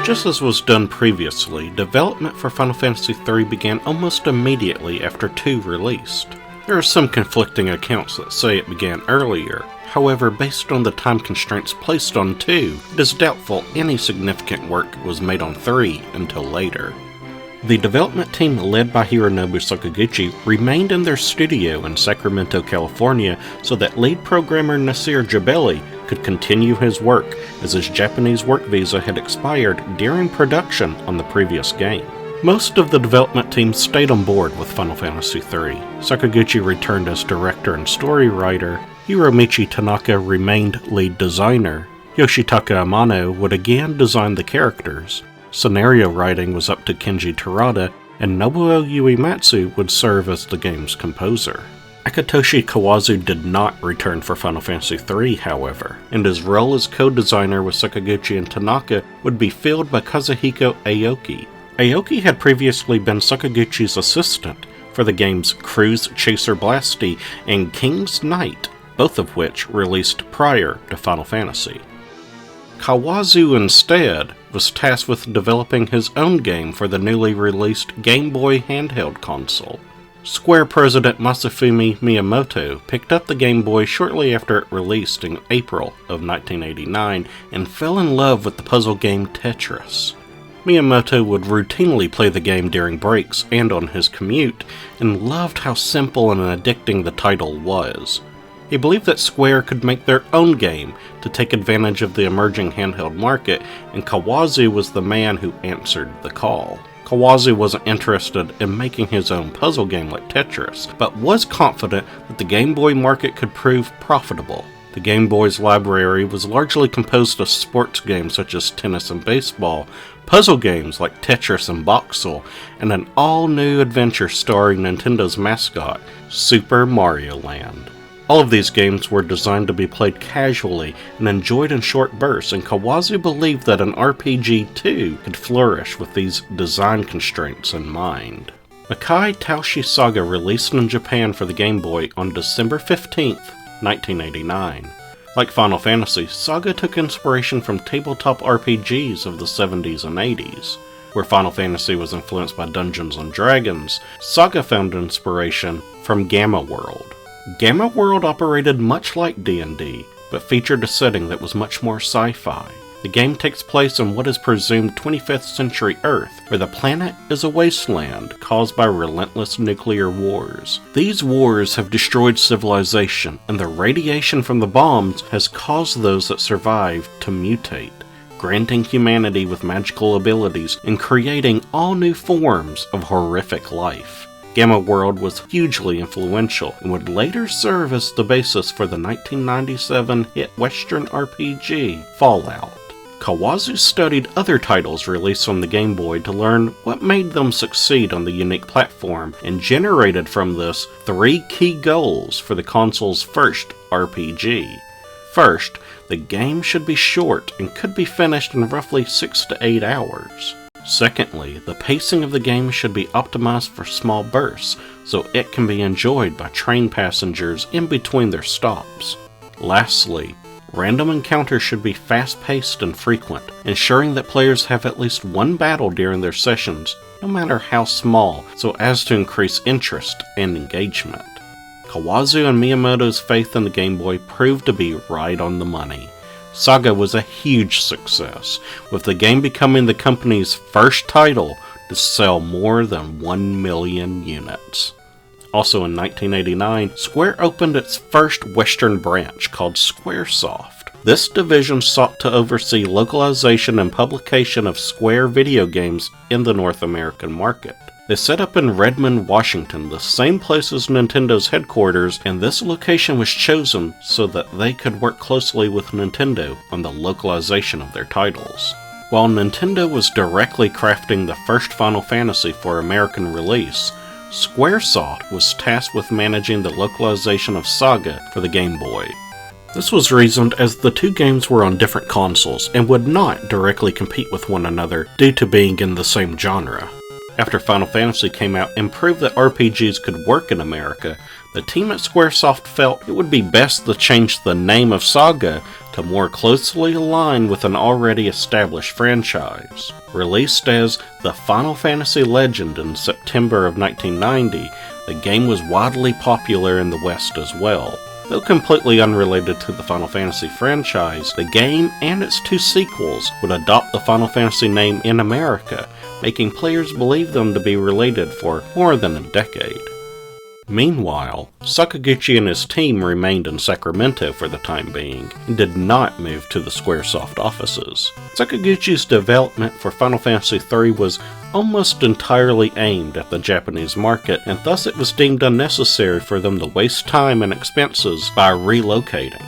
Just as was done previously, development for Final Fantasy III began almost immediately after 2 released. There are some conflicting accounts that say it began earlier. However, based on the time constraints placed on 2, it is doubtful any significant work was made on 3 until later. The development team led by Hironobu Sakaguchi remained in their studio in Sacramento, California, so that lead programmer Nasir Jabeli could continue his work, as his Japanese work visa had expired during production on the previous game. Most of the development team stayed on board with Final Fantasy III. Sakaguchi returned as director and story writer, Hiromichi Tanaka remained lead designer, Yoshitaka Amano would again design the characters, scenario writing was up to Kenji Terada, and Nobuo Uematsu would serve as the game's composer. Akitoshi Kawazu did not return for Final Fantasy III, however, and his role as co-designer with Sakaguchi and Tanaka would be filled by Kazuhiko Aoki. Aoki had previously been Sakaguchi's assistant for the games Cruise Chaser Blasty and King's Knight, both of which released prior to Final Fantasy. Kawazu instead was tasked with developing his own game for the newly released Game Boy handheld console. Square president Masafumi Miyamoto picked up the Game Boy shortly after it released in April of 1989 and fell in love with the puzzle game Tetris. Miyamoto would routinely play the game during breaks and on his commute, and loved how simple and addicting the title was. He believed that Square could make their own game to take advantage of the emerging handheld market, and Kawazu was the man who answered the call. Kawazu wasn't interested in making his own puzzle game like Tetris, but was confident that the Game Boy market could prove profitable. The Game Boy's library was largely composed of sports games such as tennis and baseball, puzzle games like Tetris and Boxel, and an all-new adventure starring Nintendo's mascot, Super Mario Land. All of these games were designed to be played casually and enjoyed in short bursts, and Kawazu believed that an RPG too could flourish with these design constraints in mind. Makai Taoshi Saga released in Japan for the Game Boy on December 15th, 1989. Like Final Fantasy, Saga took inspiration from tabletop RPGs of the 70s and 80s. Where Final Fantasy was influenced by Dungeons & Dragons, Saga found inspiration from Gamma World. Gamma World operated much like D&D, but featured a setting that was much more sci-fi. The game takes place on what is presumed 25th century Earth, where the planet is a wasteland caused by relentless nuclear wars. These wars have destroyed civilization, and the radiation from the bombs has caused those that survive to mutate, granting humanity with magical abilities and creating all new forms of horrific life. Gamma World was hugely influential and would later serve as the basis for the 1997 hit Western RPG Fallout. Kawazu studied other titles released on the Game Boy to learn what made them succeed on the unique platform, and generated from this 3 key goals for the console's first RPG. First, the game should be short and could be finished in roughly 6 to 8 hours. Secondly, the pacing of the game should be optimized for small bursts, so it can be enjoyed by train passengers in between their stops. Lastly, random encounters should be fast-paced and frequent, ensuring that players have at least one battle during their sessions, no matter how small, so as to increase interest and engagement. Kawazu and Miyamoto's faith in the Game Boy proved to be right on the money. Saga was a huge success, with the game becoming the company's first title to sell more than 1 million units. Also in 1989, Square opened its first Western branch called Squaresoft. This division sought to oversee localization and publication of Square video games in the North American market. They set up in Redmond, Washington, the same place as Nintendo's headquarters, and this location was chosen so that they could work closely with Nintendo on the localization of their titles. While Nintendo was directly crafting the first Final Fantasy for American release, Squaresoft was tasked with managing the localization of Saga for the Game Boy. This was reasoned as the two games were on different consoles and would not directly compete with one another due to being in the same genre. After Final Fantasy came out and proved that RPGs could work in America, the team at Squaresoft felt it would be best to change the name of Saga to more closely align with an already established franchise. Released as The Final Fantasy Legend in September of 1990, the game was widely popular in the West as well. Though completely unrelated to the Final Fantasy franchise, the game and its two sequels would adopt the Final Fantasy name in America, making players believe them to be related for more than a decade. Meanwhile, Sakaguchi and his team remained in Sacramento for the time being, and did not move to the Squaresoft offices. Sakaguchi's development for Final Fantasy III was almost entirely aimed at the Japanese market, and thus it was deemed unnecessary for them to waste time and expenses by relocating.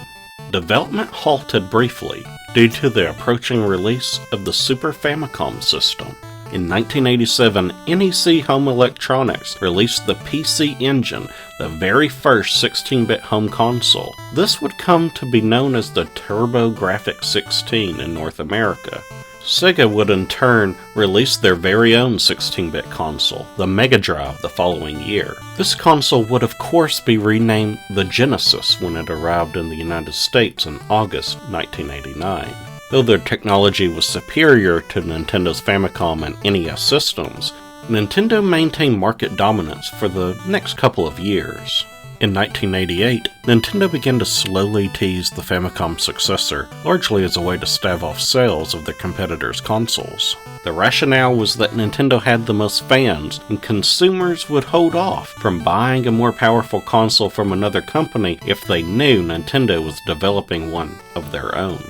Development halted briefly due to the approaching release of the Super Famicom system. In 1987, NEC Home Electronics released the PC Engine, the very first 16-bit home console. This would come to be known as the TurboGrafx-16 in North America. Sega would in turn release their very own 16-bit console, the Mega Drive, the following year. This console would of course be renamed the Genesis when it arrived in the United States in August 1989. Though their technology was superior to Nintendo's Famicom and NES systems, Nintendo maintained market dominance for the next couple of years. In 1988, Nintendo began to slowly tease the Famicom successor, largely as a way to stave off sales of their competitors' consoles. The rationale was that Nintendo had the most fans, and consumers would hold off from buying a more powerful console from another company if they knew Nintendo was developing one of their own.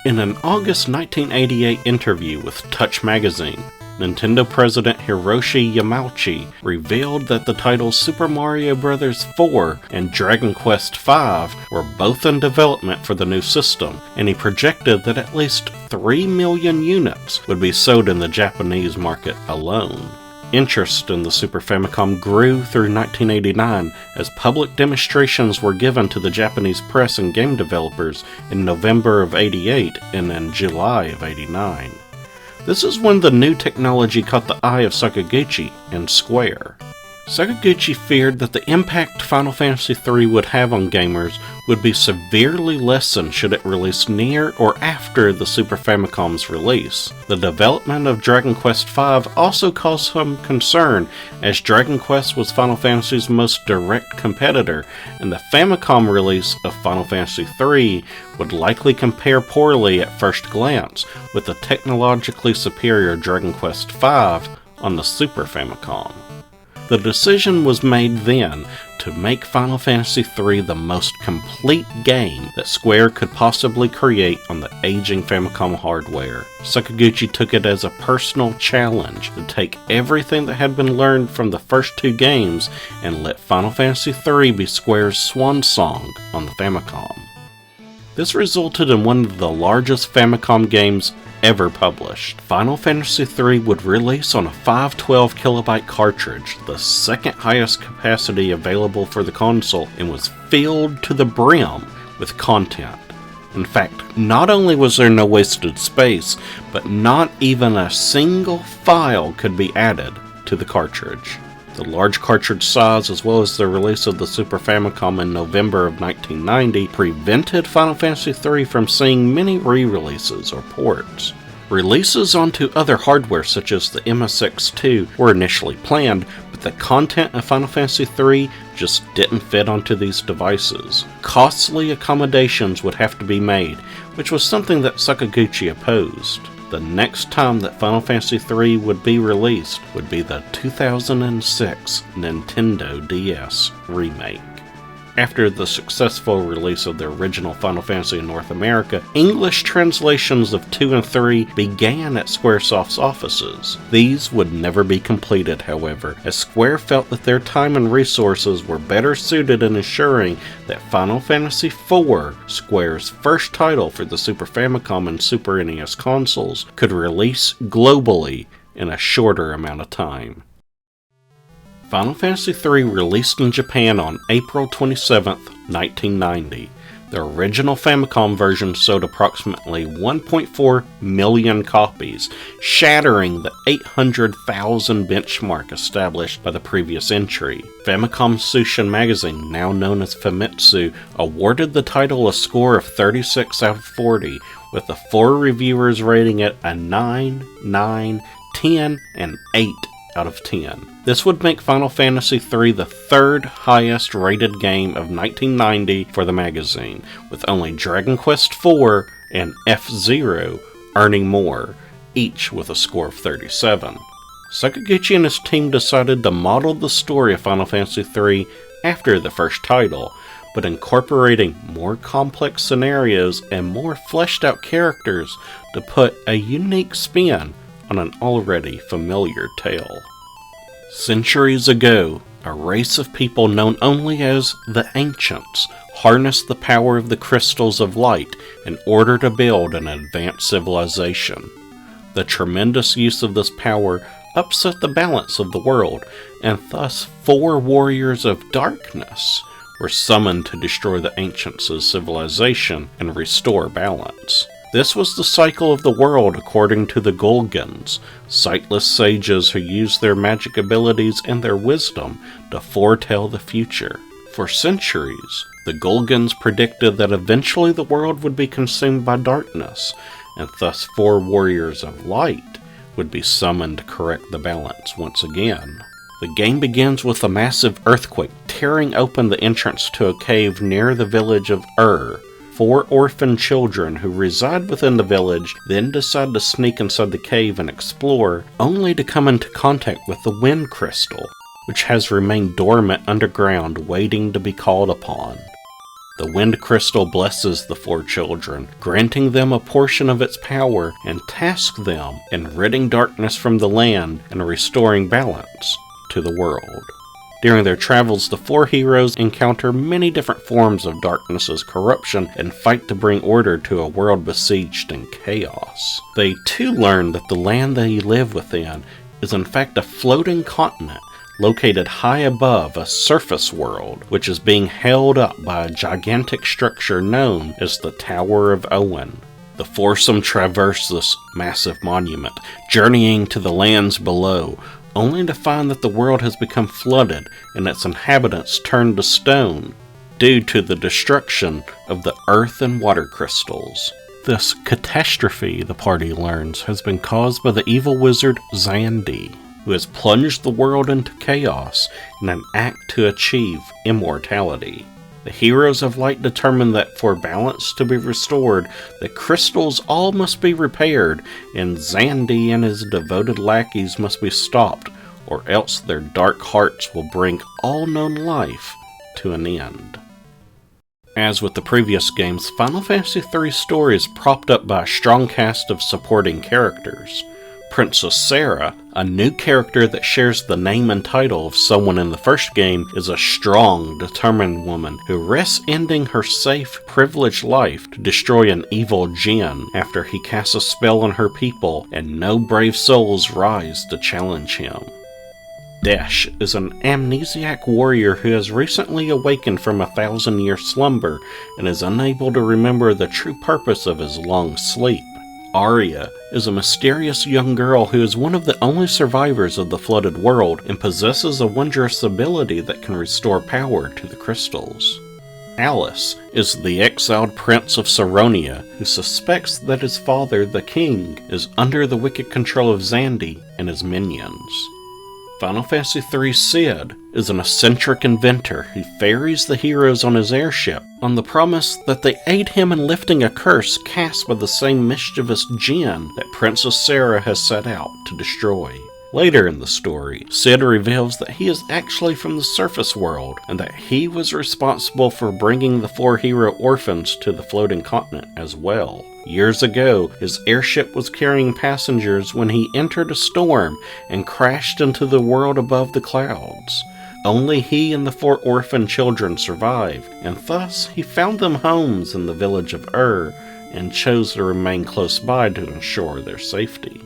In an August 1988 interview with Touch magazine, Nintendo president Hiroshi Yamauchi revealed that the titles Super Mario Bros. 4 and Dragon Quest V were both in development for the new system, and he projected that at least 3 million units would be sold in the Japanese market alone. Interest in the Super Famicom grew through 1989 as public demonstrations were given to the Japanese press and game developers in November of '88 and in July of '89. This is when the new technology caught the eye of Sakaguchi and Square. Sakaguchi feared that the impact Final Fantasy III would have on gamers would be severely lessened should it release near or after the Super Famicom's release. The development of Dragon Quest V also caused some concern, as Dragon Quest was Final Fantasy's most direct competitor, and the Famicom release of Final Fantasy III would likely compare poorly at first glance with the technologically superior Dragon Quest V on the Super Famicom. The decision was made then to make Final Fantasy III the most complete game that Square could possibly create on the aging Famicom hardware. Sakaguchi took it as a personal challenge to take everything that had been learned from the first two games and let Final Fantasy III be Square's swansong on the Famicom. This resulted in one of the largest Famicom games ever published. Final Fantasy III would release on a 512 kilobyte cartridge, the second highest capacity available for the console, and was filled to the brim with content. In fact, not only was there no wasted space, but not even a single file could be added to the cartridge. The large cartridge size, as well as the release of the Super Famicom in November of 1990, prevented Final Fantasy III from seeing many re-releases or ports. Releases onto other hardware such as the MSX2 were initially planned, but the content of Final Fantasy III just didn't fit onto these devices. Costly accommodations would have to be made, which was something that Sakaguchi opposed. The next time that Final Fantasy III would be released would be the 2006 Nintendo DS remake. After the successful release of the original Final Fantasy in North America, English translations of 2 and 3 began at Squaresoft's offices. These would never be completed, however, as Square felt that their time and resources were better suited in ensuring that Final Fantasy IV, Square's first title for the Super Famicom and Super NES consoles, could release globally in a shorter amount of time. Final Fantasy III released in Japan on April 27, 1990. The original Famicom version sold approximately 1.4 million copies, shattering the 800,000 benchmark established by the previous entry. Famicom Tsushin magazine, now known as Famitsu, awarded the title a score of 36 out of 40, with the 4 reviewers rating it a 9, 9, 10, and 8 out of 10. This would make Final Fantasy III the 3rd highest rated game of 1990 for the magazine, with only Dragon Quest IV and F-Zero earning more, each with a score of 37. Sakaguchi and his team decided to model the story of Final Fantasy III after the first title, but incorporating more complex scenarios and more fleshed out characters to put a unique spin on an already familiar tale. Centuries ago, a race of people known only as the Ancients harnessed the power of the crystals of light in order to build an advanced civilization. The tremendous use of this power upset the balance of the world, and thus 4 warriors of darkness were summoned to destroy the Ancients' civilization and restore balance. This was the cycle of the world according to the Golgans, sightless sages who used their magic abilities and their wisdom to foretell the future. For centuries, the Golgans predicted that eventually the world would be consumed by darkness, and thus 4 warriors of light would be summoned to correct the balance once again. The game begins with a massive earthquake tearing open the entrance to a cave near the village of 4 orphan children who reside within the village then decide to sneak inside the cave and explore, only to come into contact with the Wind Crystal, which has remained dormant underground waiting to be called upon. The Wind Crystal blesses the 4 children, granting them a portion of its power and tasks them in ridding darkness from the land and restoring balance to the world. During their travels, the 4 heroes encounter many different forms of darkness's corruption and fight to bring order to a world besieged in chaos. They too learn that the land they live within is in fact a floating continent located high above a surface world, which is being held up by a gigantic structure known as the Tower of Owen. The foursome traverse this massive monument, journeying to the lands below, only to find that the world has become flooded and its inhabitants turned to stone due to the destruction of the earth and water crystals. This catastrophe, the party learns, has been caused by the evil wizard Xandi, who has plunged the world into chaos in an act to achieve immortality. The heroes of light determine that for balance to be restored, the crystals all must be repaired, and Xandi and his devoted lackeys must be stopped, or else their dark hearts will bring all known life to an end. As with the previous games, Final Fantasy III's story is propped up by a strong cast of supporting characters. Princess Sarah, a new character that shares the name and title of someone in the first game, is a strong, determined woman who risks ending her safe, privileged life to destroy an evil djinn after he casts a spell on her people and no brave souls rise to challenge him. Desh is an amnesiac warrior who has recently awakened from a 1,000-year slumber and is unable to remember the true purpose of his long sleep. Arya is a mysterious young girl who is one of the only survivors of the flooded world and possesses a wondrous ability that can restore power to the crystals. Alice is the exiled prince of Saronia who suspects that his father, the king, is under the wicked control of Xandi and his minions. Final Fantasy III Cid is an eccentric inventor who ferries the heroes on his airship on the promise that they aid him in lifting a curse cast by the same mischievous djinn that Princess Sarah has set out to destroy. Later in the story, Cid reveals that he is actually from the surface world and that he was responsible for bringing the 4 hero orphans to the floating continent as well. Years ago, his airship was carrying passengers when he entered a storm and crashed into the world above the clouds. Only he and the 4 orphan children survived, and thus he found them homes in the village of and chose to remain close by to ensure their safety.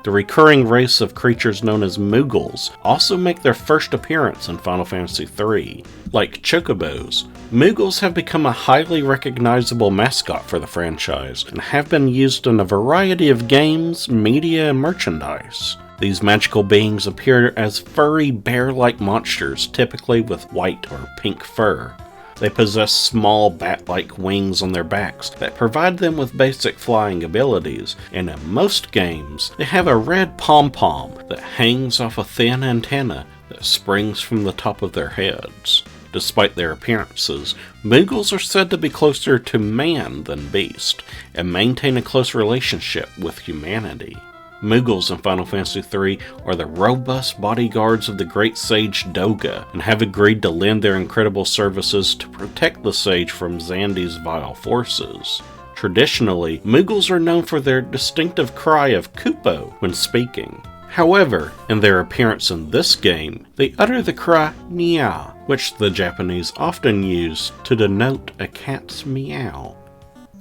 The recurring race of creatures known as Moogles also make their first appearance in Final Fantasy III. Like chocobos, Moogles have become a highly recognizable mascot for the franchise and have been used in a variety of games, media, and merchandise. These magical beings appear as furry bear-like monsters, typically with white or pink fur. They possess small bat-like wings on their backs that provide them with basic flying abilities, and in most games, they have a red pom-pom that hangs off a thin antenna that springs from the top of their heads. Despite their appearances, Moogles are said to be closer to man than beast, and maintain a close relationship with humanity. Moogles in Final Fantasy III are the robust bodyguards of the great sage Doga, and have agreed to lend their incredible services to protect the sage from Xandi's vile forces. Traditionally, Moogles are known for their distinctive cry of Kupo when speaking. However, in their appearance in this game, they utter the cry Nya, which the Japanese often use to denote a cat's meow.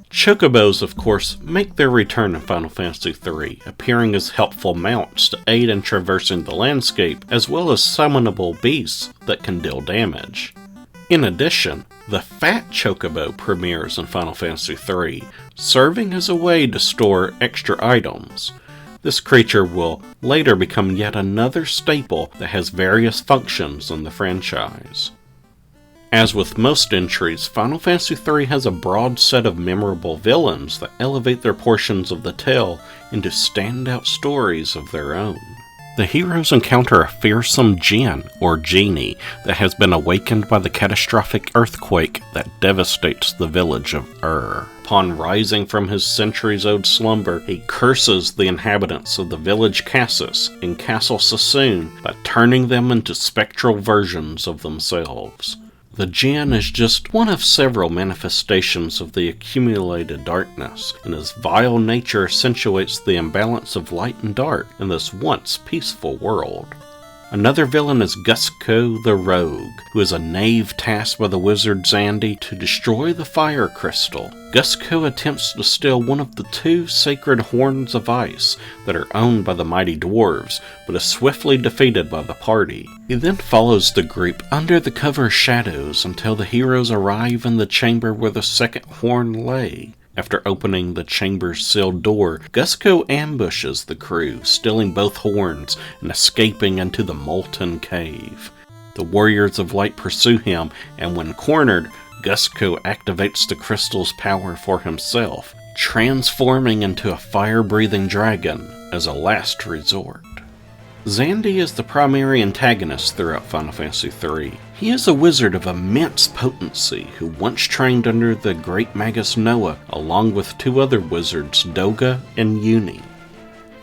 Chocobos, of course, make their return in Final Fantasy III, appearing as helpful mounts to aid in traversing the landscape, as well as summonable beasts that can deal damage. In addition, the Fat Chocobo premieres in Final Fantasy III, serving as a way to store extra items. This creature will later become yet another staple that has various functions in the franchise. As with most entries, Final Fantasy III has a broad set of memorable villains that elevate their portions of the tale into standout stories of their own. The heroes encounter a fearsome djinn, or genie, that has been awakened by the catastrophic earthquake that devastates the village of Upon rising from his centuries-old slumber, he curses the inhabitants of the village Cassis in Castle Sassoon by turning them into spectral versions of themselves. The djinn is just one of several manifestations of the accumulated darkness, and his vile nature accentuates the imbalance of light and dark in this once peaceful world. Another villain is Gusco the Rogue, who is a knave tasked by the wizard Xandi to destroy the fire crystal. Gusco attempts to steal one of the two sacred horns of ice that are owned by the mighty dwarves, but is swiftly defeated by the party. He then follows the group under the cover of shadows until the heroes arrive in the chamber where the second horn lay. After opening the chamber's sealed door, Gusco ambushes the crew, stealing both horns and escaping into the molten cave. The Warriors of Light pursue him, and when cornered, Gusco activates the crystal's power for himself, transforming into a fire-breathing dragon as a last resort. Xandi is the primary antagonist throughout Final Fantasy III. He is a wizard of immense potency who once trained under the great Magus Noah along with two other wizards, Doga and Uni.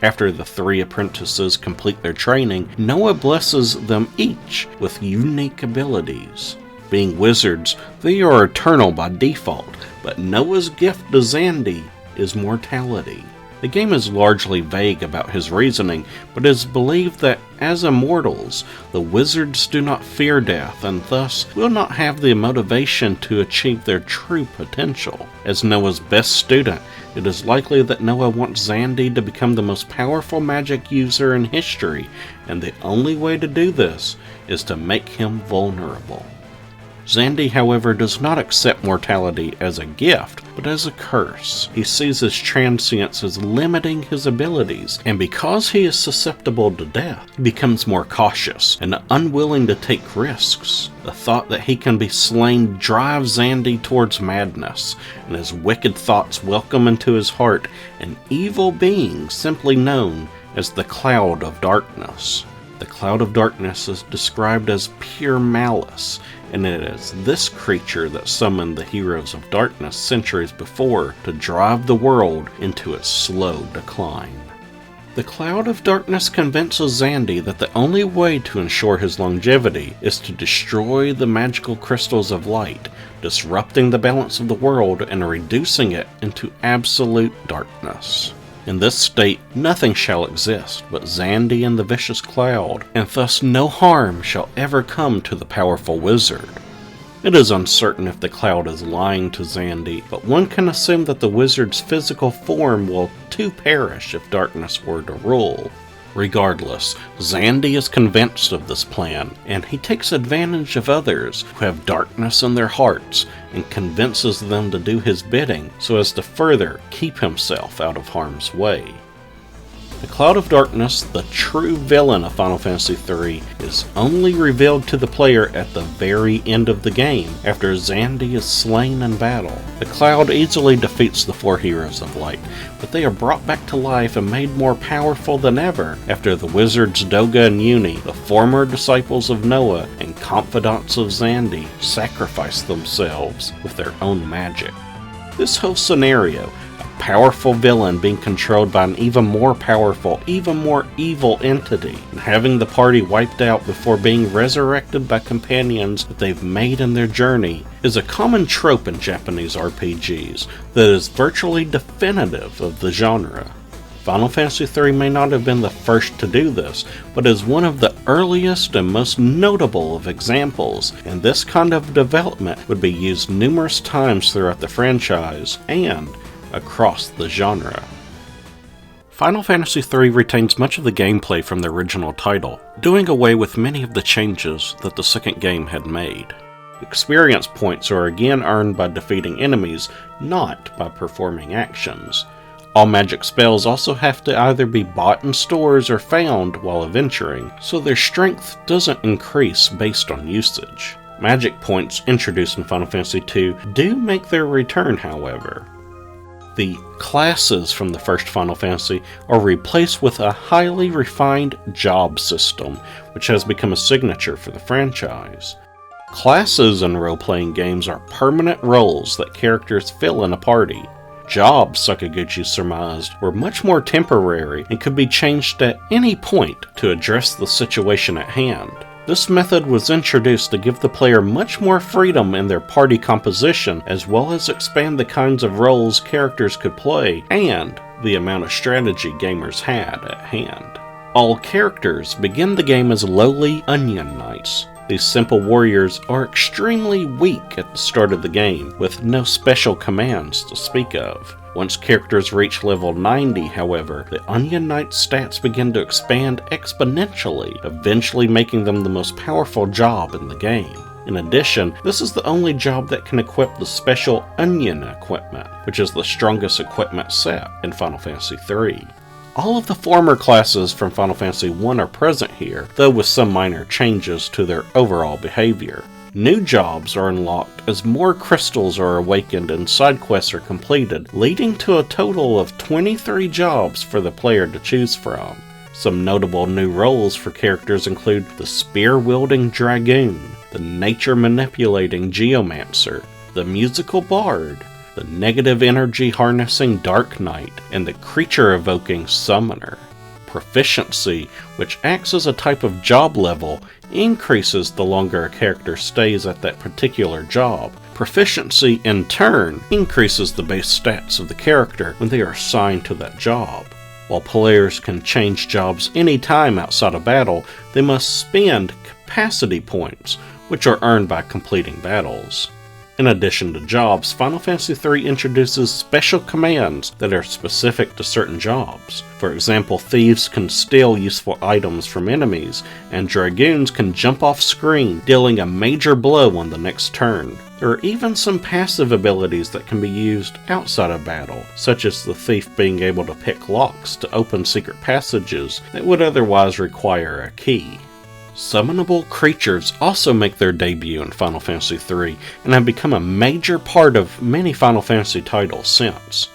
After the three apprentices complete their training, Noah blesses them each with unique abilities. Being wizards, they are eternal by default, but Noah's gift to Xandi is mortality. The game is largely vague about his reasoning, but it is believed that as immortals, the wizards do not fear death and thus will not have the motivation to achieve their true potential. As Noah's best student, it is likely that Noah wants Xandi to become the most powerful magic user in history, and the only way to do this is to make him vulnerable. Xandi, however, does not accept mortality as a gift, but as a curse. He sees his transience as limiting his abilities, and because he is susceptible to death, he becomes more cautious and unwilling to take risks. The thought that he can be slain drives Xandi towards madness, and his wicked thoughts welcome into his heart an evil being simply known as the Cloud of Darkness. The Cloud of Darkness is described as pure malice, and it is this creature that summoned the heroes of darkness centuries before to drive the world into its slow decline. The Cloud of Darkness convinces Xandi that the only way to ensure his longevity is to destroy the magical crystals of light, disrupting the balance of the world and reducing it into absolute darkness. In this state, nothing shall exist but Xandi and the vicious cloud, and thus no harm shall ever come to the powerful wizard. It is uncertain if the cloud is lying to Xandy, but one can assume that the wizard's physical form will too perish if darkness were to rule. Regardless, Xandy is convinced of this plan, and he takes advantage of others who have darkness in their hearts and convinces them to do his bidding so as to further keep himself out of harm's way. The Cloud of Darkness, the true villain of Final Fantasy III, is only revealed to the player at the very end of the game, after Xandy is slain in battle. The Cloud easily defeats the four heroes of light, but they are brought back to life and made more powerful than ever after the wizards Doga and Uni, the former disciples of Noah and confidants of Xandy, sacrifice themselves with their own magic. This whole scenario, powerful villain being controlled by an even more powerful, even more evil entity, and having the party wiped out before being resurrected by companions that they've made in their journey, is a common trope in Japanese RPGs that is virtually definitive of the genre. Final Fantasy III may not have been the first to do this, but is one of the earliest and most notable of examples, and this kind of development would be used numerous times throughout the franchise, and across the genre. Final Fantasy III retains much of the gameplay from the original title, doing away with many of the changes that the second game had made. Experience points are again earned by defeating enemies, not by performing actions. All magic spells also have to either be bought in stores or found while adventuring, so their strength doesn't increase based on usage. Magic points introduced in Final Fantasy II do make their return, however. The classes from the first Final Fantasy are replaced with a highly refined job system, which has become a signature for the franchise. Classes in role-playing games are permanent roles that characters fill in a party. Jobs, Sakaguchi surmised, were much more temporary and could be changed at any point to address the situation at hand. This method was introduced to give the player much more freedom in their party composition, as well as expand the kinds of roles characters could play, and the amount of strategy gamers had at hand. All characters begin the game as lowly Onion Knights. These simple warriors are extremely weak at the start of the game, with no special commands to speak of. Once characters reach level 90, however, the Onion Knight's stats begin to expand exponentially, eventually making them the most powerful job in the game. In addition, this is the only job that can equip the special Onion equipment, which is the strongest equipment set in Final Fantasy III. All of the former classes from Final Fantasy I are present here, though with some minor changes to their overall behavior. New jobs are unlocked as more crystals are awakened and side quests are completed, leading to a total of 23 jobs for the player to choose from. Some notable new roles for characters include the spear-wielding dragoon, the nature-manipulating geomancer, the musical bard, the negative energy harnessing dark knight, and the creature-evoking summoner. Proficiency, which acts as a type of job level, increases the longer a character stays at that particular job. Proficiency, in turn, increases the base stats of the character when they are assigned to that job. While players can change jobs anytime outside of battle, they must spend capacity points, which are earned by completing battles. In addition to jobs, Final Fantasy III introduces special commands that are specific to certain jobs. For example, thieves can steal useful items from enemies, and dragoons can jump off screen, dealing a major blow on the next turn. There are even some passive abilities that can be used outside of battle, such as the thief being able to pick locks to open secret passages that would otherwise require a key. Summonable creatures also make their debut in Final Fantasy III and have become a major part of many Final Fantasy titles since.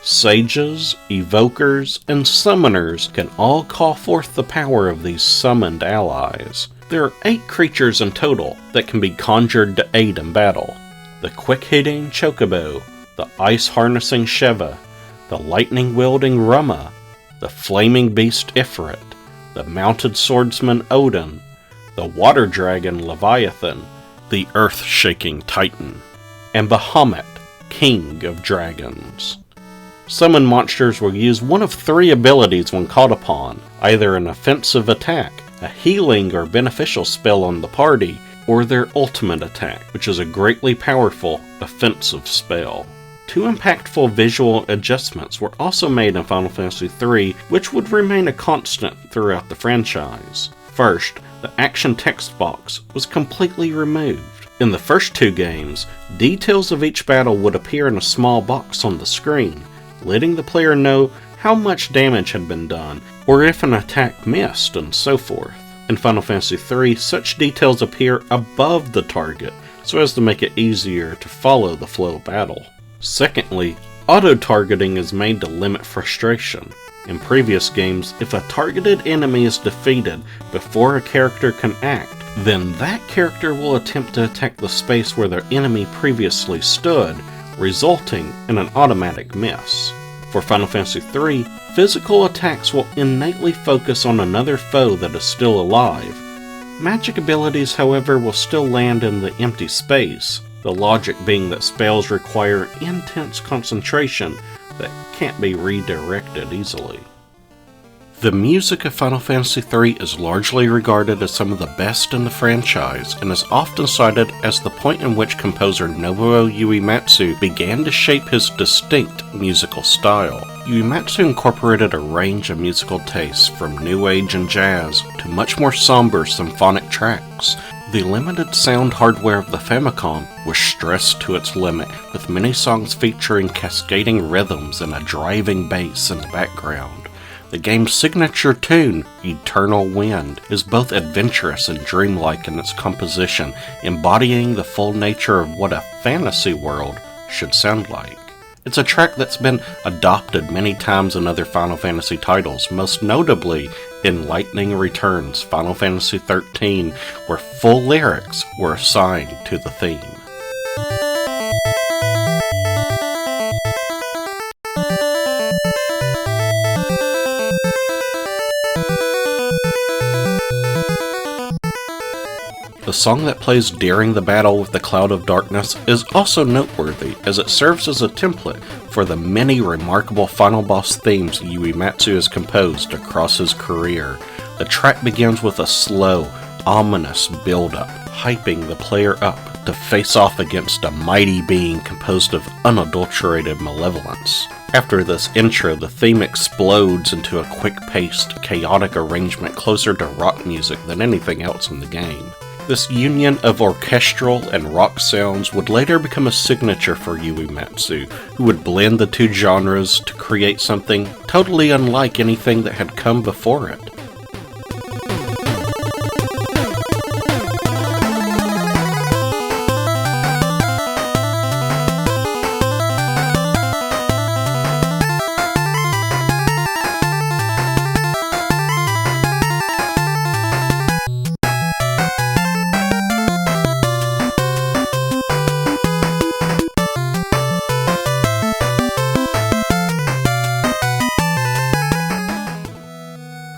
Sages, evokers, and summoners can all call forth the power of these summoned allies. There are 8 creatures in total that can be conjured to aid in battle. The quick-hitting Chocobo, the ice-harnessing Sheva, the lightning-wielding Rama, the flaming beast Ifrit, the mounted swordsman Odin, the water dragon Leviathan, the earth-shaking Titan, and Bahamut, king of dragons. Summon monsters will use one of 3 abilities when called upon, either an offensive attack, a healing or beneficial spell on the party, or their ultimate attack, which is a greatly powerful offensive spell. Two impactful visual adjustments were also made in Final Fantasy III, which would remain a constant throughout the franchise. First, the action text box was completely removed. In the first two games, details of each battle would appear in a small box on the screen, letting the player know how much damage had been done, or if an attack missed, and so forth. In Final Fantasy III, such details appear above the target, so as to make it easier to follow the flow of battle. Secondly, auto-targeting is made to limit frustration. In previous games, if a targeted enemy is defeated before a character can act, then that character will attempt to attack the space where their enemy previously stood, resulting in an automatic miss. For Final Fantasy III, physical attacks will innately focus on another foe that is still alive. Magic abilities, however, will still land in the empty space, the logic being that spells require intense concentration that can't be redirected easily. The music of Final Fantasy III is largely regarded as some of the best in the franchise, and is often cited as the point in which composer Nobuo Uematsu began to shape his distinct musical style. Uematsu incorporated a range of musical tastes, from new age and jazz to much more somber symphonic tracks. The limited sound hardware of the Famicom was stressed to its limit, with many songs featuring cascading rhythms and a driving bass in the background. The game's signature tune, Eternal Wind, is both adventurous and dreamlike in its composition, embodying the full nature of what a fantasy world should sound like. It's a track that's been adopted many times in other Final Fantasy titles, most notably in Lightning Returns Final Fantasy XIII, where full lyrics were assigned to the theme. The song that plays during the battle with the Cloud of Darkness is also noteworthy, as it serves as a template for the many remarkable final boss themes Uematsu has composed across his career. The track begins with a slow, ominous build-up, hyping the player up to face off against a mighty being composed of unadulterated malevolence. After this intro, the theme explodes into a quick-paced, chaotic arrangement closer to rock music than anything else in the game. This union of orchestral and rock sounds would later become a signature for Uematsu, who would blend the two genres to create something totally unlike anything that had come before it.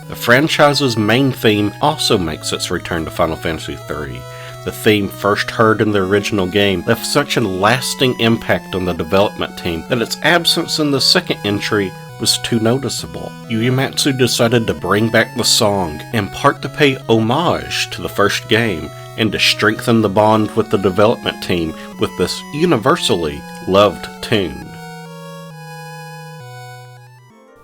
The franchise's main theme also makes its return to Final Fantasy III. The theme, first heard in the original game, left such a lasting impact on the development team that its absence in the second entry was too noticeable. Uematsu decided to bring back the song, in part to pay homage to the first game, and to strengthen the bond with the development team with this universally loved tune.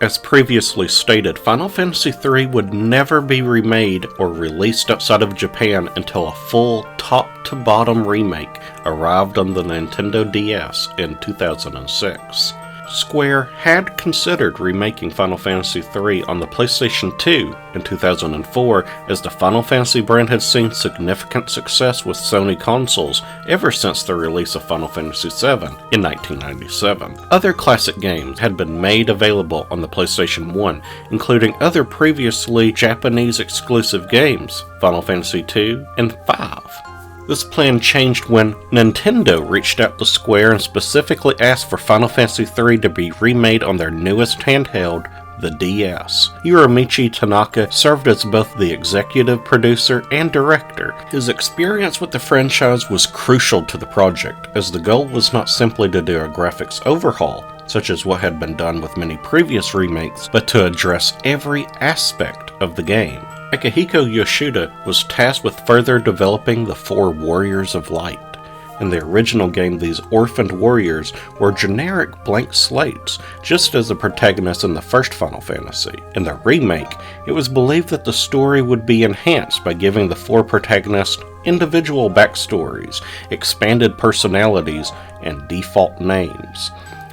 As previously stated, Final Fantasy III would never be remade or released outside of Japan until a full top-to-bottom remake arrived on the Nintendo DS in 2006. Square had considered remaking Final Fantasy III on the PlayStation 2 in 2004, as the Final Fantasy brand had seen significant success with Sony consoles ever since the release of Final Fantasy VII in 1997. Other classic games had been made available on the PlayStation 1, including other previously Japanese exclusive games, Final Fantasy II and V. This plan changed when Nintendo reached out to Square and specifically asked for Final Fantasy III to be remade on their newest handheld, the DS. Hiromichi Tanaka served as both the executive producer and director. His experience with the franchise was crucial to the project, as the goal was not simply to do a graphics overhaul, such as what had been done with many previous remakes, but to address every aspect of the game. Akihiko Yoshida was tasked with further developing the 4 Warriors of Light. In the original game, these orphaned warriors were generic blank slates, just as the protagonists in the first Final Fantasy. In the remake, it was believed that the story would be enhanced by giving the 4 protagonists individual backstories, expanded personalities, and default names.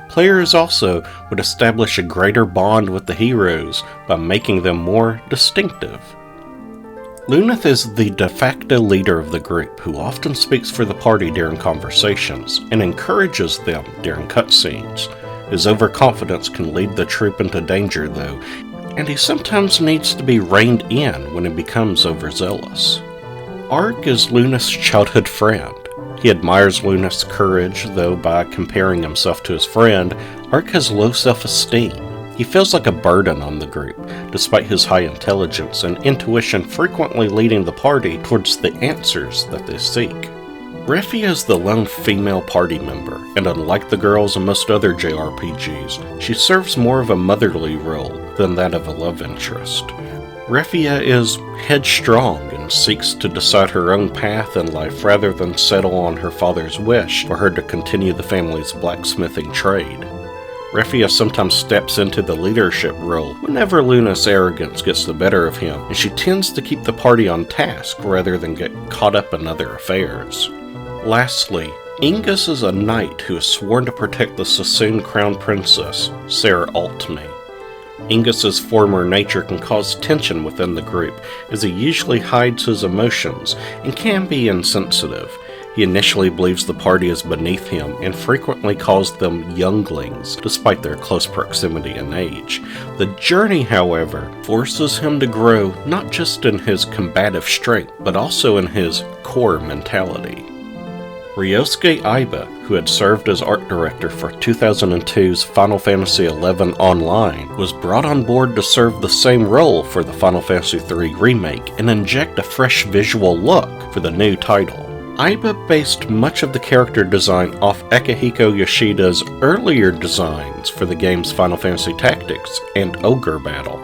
Players also would establish a greater bond with the heroes by making them more distinctive. Luneth is the de facto leader of the group, who often speaks for the party during conversations and encourages them during cutscenes. His overconfidence can lead the troop into danger, though, and he sometimes needs to be reined in when he becomes overzealous. Ark is Luneth's childhood friend. He admires Luneth's courage, though by comparing himself to his friend, Ark has low self-esteem. He feels like a burden on the group, despite his high intelligence and intuition frequently leading the party towards the answers that they seek. Refia is the lone female party member, and unlike the girls in most other JRPGs, she serves more of a motherly role than that of a love interest. Refia is headstrong and seeks to decide her own path in life rather than settle on her father's wish for her to continue the family's blacksmithing trade. Refia sometimes steps into the leadership role whenever Luneth's arrogance gets the better of him, and she tends to keep the party on task rather than get caught up in other affairs. Lastly, Ingus is a knight who is sworn to protect the Sassoon Crown Princess, Sarah Altney. Ingus's former nature can cause tension within the group, as he usually hides his emotions and can be insensitive. He initially believes the party is beneath him and frequently calls them younglings, despite their close proximity in age. The journey, however, forces him to grow not just in his combative strength, but also in his core mentality. Ryosuke Aiba, who had served as art director for 2002's Final Fantasy XI Online, was brought on board to serve the same role for the Final Fantasy III remake and inject a fresh visual look for the new title. Aiba based much of the character design off Akihiko Yoshida's earlier designs for the game's Final Fantasy Tactics and Ogre Battle.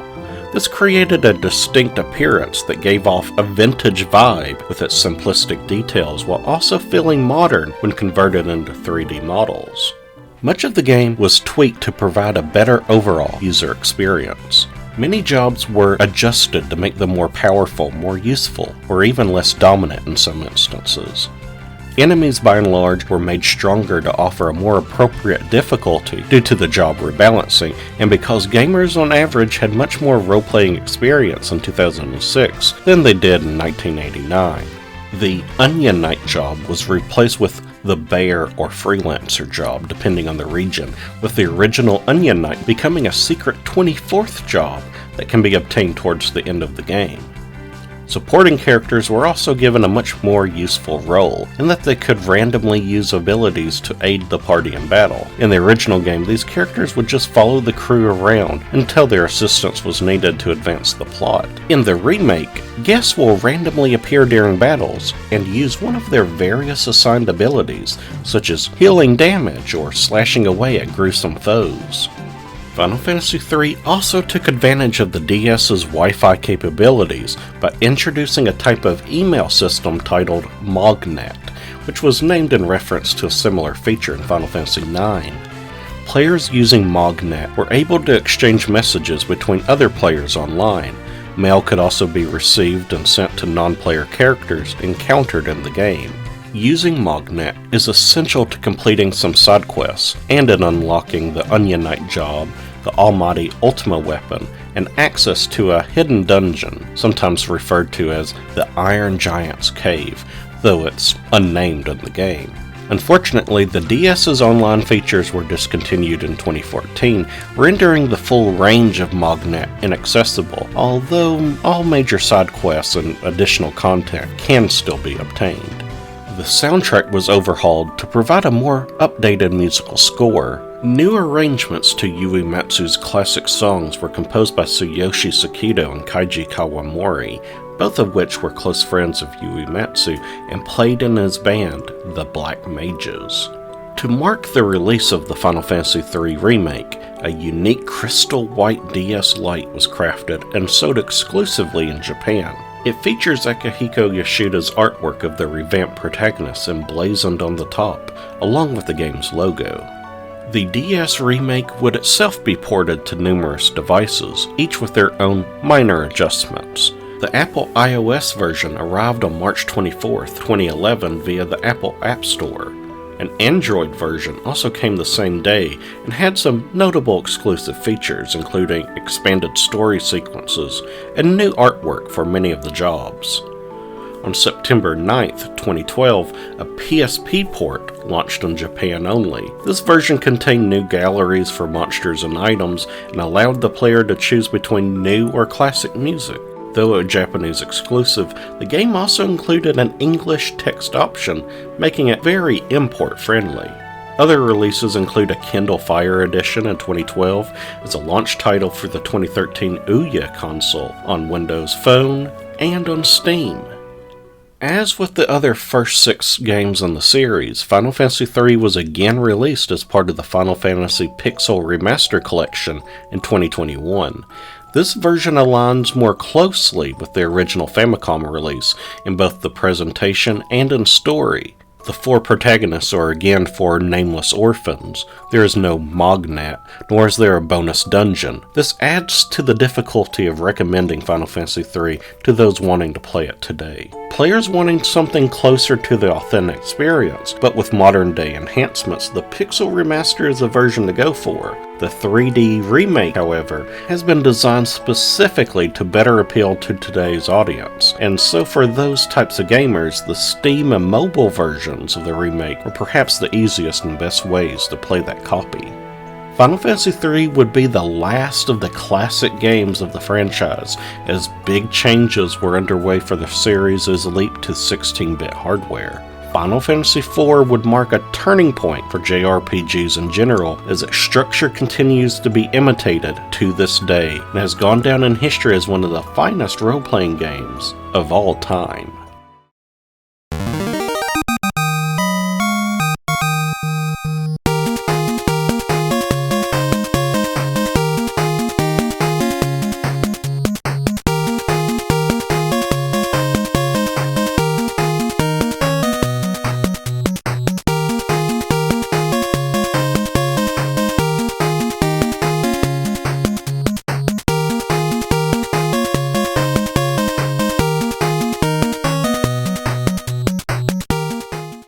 This created a distinct appearance that gave off a vintage vibe with its simplistic details while also feeling modern when converted into 3D models. Much of the game was tweaked to provide a better overall user experience. Many jobs were adjusted to make them more powerful, more useful, or even less dominant in some instances. Enemies, by and large, were made stronger to offer a more appropriate difficulty due to the job rebalancing, and because gamers on average had much more role-playing experience in 2006 than they did in 1989. The Onion Knight job was replaced with the Bear or Freelancer job, depending on the region, with the original Onion Knight becoming a secret 24th job that can be obtained towards the end of the game. Supporting characters were also given a much more useful role, in that they could randomly use abilities to aid the party in battle. In the original game, these characters would just follow the crew around until their assistance was needed to advance the plot. In the remake, guests will randomly appear during battles and use one of their various assigned abilities, such as healing damage or slashing away at gruesome foes. Final Fantasy III also took advantage of the DS's Wi-Fi capabilities by introducing a type of email system titled Mognet, which was named in reference to a similar feature in Final Fantasy IX. Players using Mognet were able to exchange messages between other players online. Mail could also be received and sent to non-player characters encountered in the game. Using Mognet is essential to completing some side quests and in unlocking the Onion Knight job, the almighty Ultima weapon, and access to a hidden dungeon, sometimes referred to as the Iron Giant's Cave, though it's unnamed in the game. Unfortunately, the DS's online features were discontinued in 2014, rendering the full range of Mognet inaccessible, although all major side quests and additional content can still be obtained. The soundtrack was overhauled to provide a more updated musical score. New arrangements to Uematsu's classic songs were composed by Tsuyoshi Sakido and Kaiji Kawamori, both of which were close friends of Uematsu and played in his band, the Black Mages. To mark the release of the Final Fantasy III remake, a unique crystal white DS Lite was crafted and sold exclusively in Japan. It features Akihiko Yoshida's artwork of the revamped protagonist emblazoned on the top, along with the game's logo. The DS remake would itself be ported to numerous devices, each with their own minor adjustments. The Apple iOS version arrived on March 24, 2011 via the Apple App Store. An Android version also came the same day and had some notable exclusive features, including expanded story sequences and new artwork for many of the jobs. On September 9, 2012, a PSP port launched in Japan only. This version contained new galleries for monsters and items and allowed the player to choose between new or classic music. Though a Japanese exclusive, the game also included an English text option, making it very import-friendly. Other releases include a Kindle Fire Edition in 2012 as a launch title for the 2013 Ouya console on Windows Phone and on Steam. As with the other first 6 games in the series, Final Fantasy III was again released as part of the Final Fantasy Pixel Remaster Collection in 2021. This version aligns more closely with the original Famicom release in both the presentation and in story. The 4 protagonists are again 4 nameless orphans. There is no Mognat, nor is there a bonus dungeon. This adds to the difficulty of recommending Final Fantasy III to those wanting to play it today. Players wanting something closer to the authentic experience, but with modern day enhancements, the Pixel Remaster is the version to go for. The 3D remake, however, has been designed specifically to better appeal to today's audience, and so for those types of gamers, the Steam and mobile versions of the remake are perhaps the easiest and best ways to play that copy. Final Fantasy III would be the last of the classic games of the franchise, as big changes were underway for the series' leap to 16-bit hardware. Final Fantasy IV would mark a turning point for JRPGs in general, as its structure continues to be imitated to this day, and has gone down in history as one of the finest role-playing games of all time.